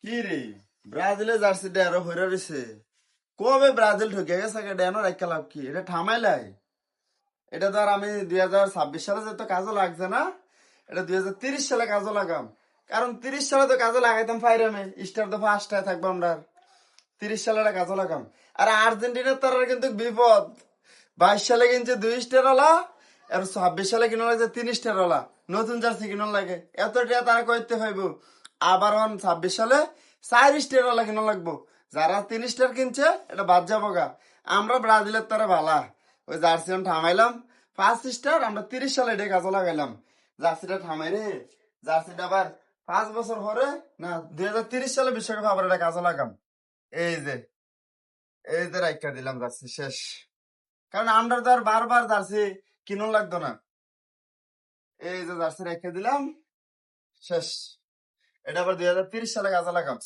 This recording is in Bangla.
কি রে, ব্রাজিলে জার্সিটা আরো হইরা রইছে। কবে ব্রাজিল ঠকে গেছে ডেনো রাখা লাভ কি, এটা থামাইলাই। এটা তো আর আমি 2026 সালে যে তো কাজে লাগছে না, এটা 2030 সালে কাজে লাগাম। কারণ 30 সালে তো কাজে লাগাইতাম ফাইরামে স্টার তো ফার্স্টে থাকবো আমরা। 30 সালে এটা কাজে লাগাম। আর আর্জেন্টিনার তারা কিন্তু বিপদ। 22 সালে কিনছে 2 স্টার ওলা, আর 26 সালে কিনা লাগছে 3 স্টার ওলা। নতুন জার্সি কিনা লাগে এত টাকা তারা করতে পাইব। আবার 26 সালে 4 স্টার ওলা কিনা লাগবো। যারা 3 স্টার কিনছে এটা বাদ যাবো গা। আমরা ব্রাজিলের তারা ভালা, ওই জার্সি থামাইলাম 5 স্টার, আমরা 30 সালে এটা কাজে লাগাইলাম। জার্সিটা থামাই রে, জার্সিটা আবার 5 বছর পরে, না 2030 সালে বিশ্বকাপ আবার এটা কাজে লাগাম। এই যে এই যে রাইখা দিলাম জার্সি শেষ। কারণ আমরা তো আর বারবার জার্সি কিনুন লাগতো না। এই যে জার্সি রেখে দিলাম শেষ। এটা আবার 2030 সালে কাজে লাগাম।